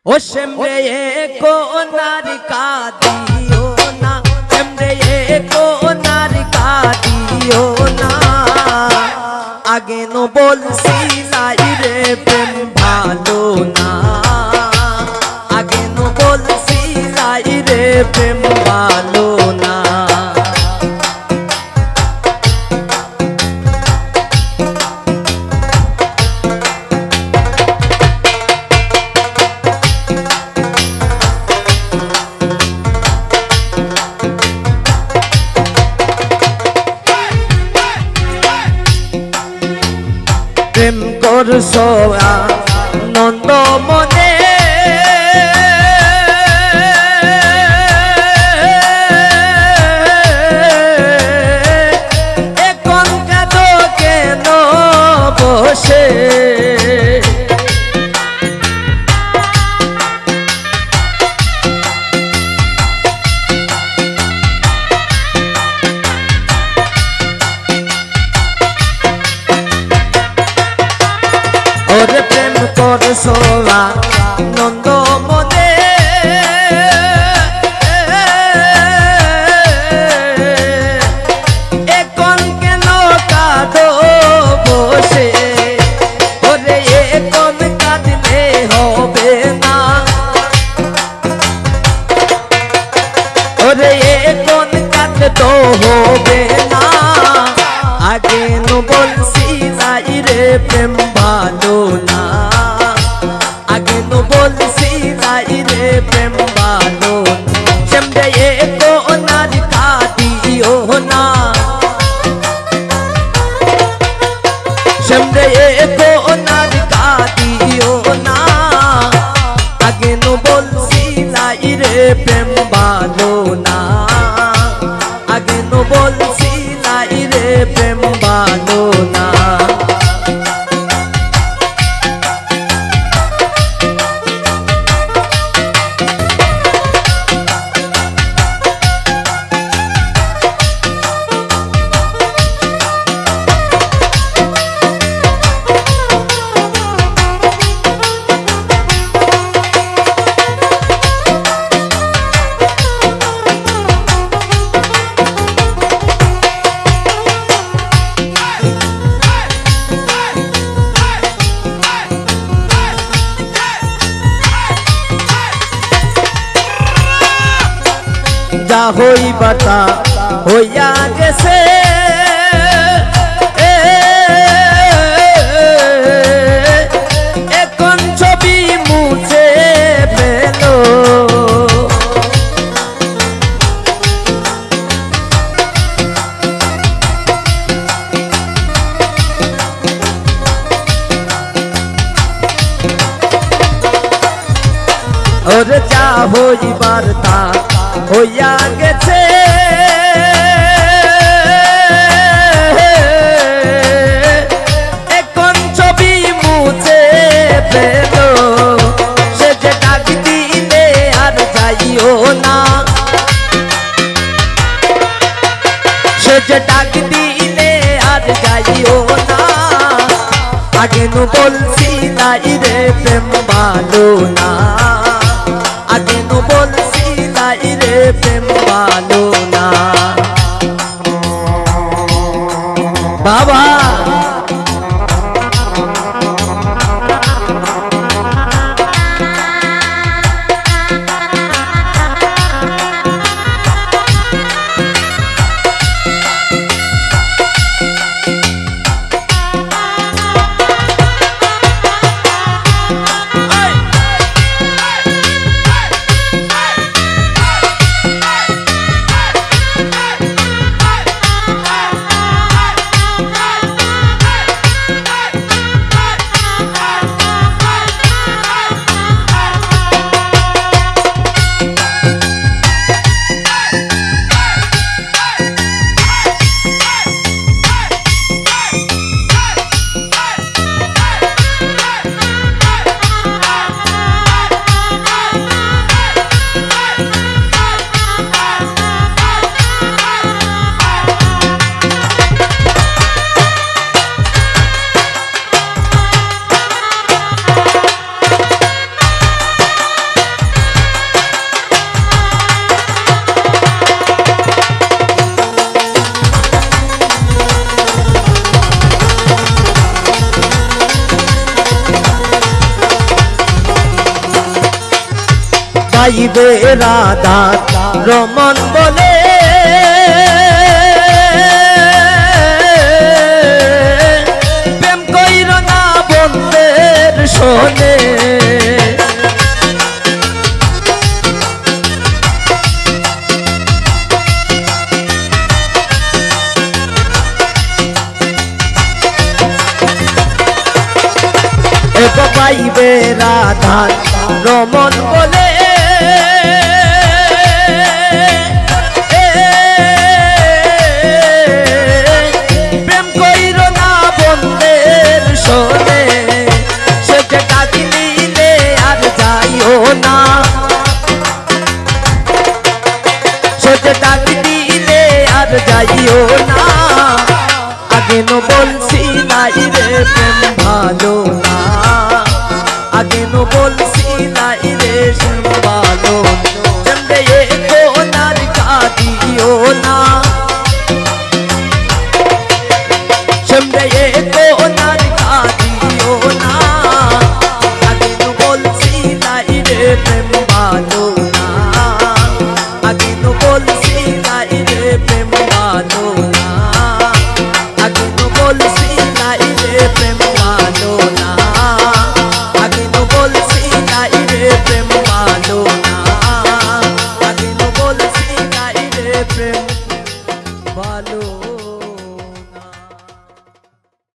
ओ शमरे को नारिका दियो ना, शमरे को नारिका दियो ना, आगे नो बोल सिलाई रे प्रेम भालो ना, आगे नो बोल सिलाई रे प्रेम भालो ना। প্রেম করছো নন্দ মনে, এখন কাঁদো কেন বসে, ওরে প্রেম করছো নন্দ মনে, এখন কেন কাঁদো বসে, ওরে এখন কাঁদলে হবে না, ওরে এখন কাঁদলে তো হবে না, আগে নো বলছি নাই রে প্রেম ভালো না, আগে নো বলছি নাই রে প্রেম ভালো, শমরে को नारिका दियो ना, शमरे को नारिका दियो ना, आगे नो বলছি নাই রে প্রেম ভালো না, আগে নো বলছি নাই রে প্রেম ভালো না। যা হইবাতা হইয়া গেছে, এখন ছবি মুছে ফেলো, ওরে যা হইবার তা হইয়া গেছে, এখন ছবি মুছে ফেলো, সে যে ডাক দিলে আর যাইও না, সে যে ডাক দিলে আর যাইও না, আগে নো বলছি নাই রে প্রেম ভালো না, আগে নো বলছি নাই রে প্রেম ভালো না। বাবা পাইবে রাধা রমন বলে প্রেম কইর না বন্ধের শোনে পাইবে রাধা রমন বলে প্রেম কইর না বন্ধের শোনে সে যে ডাক দিলে আর যাইও না সে যে ডাক দিলে আর যাইও না আগে নো বলছি নাই রে প্রেম ভালো না আগে নো বল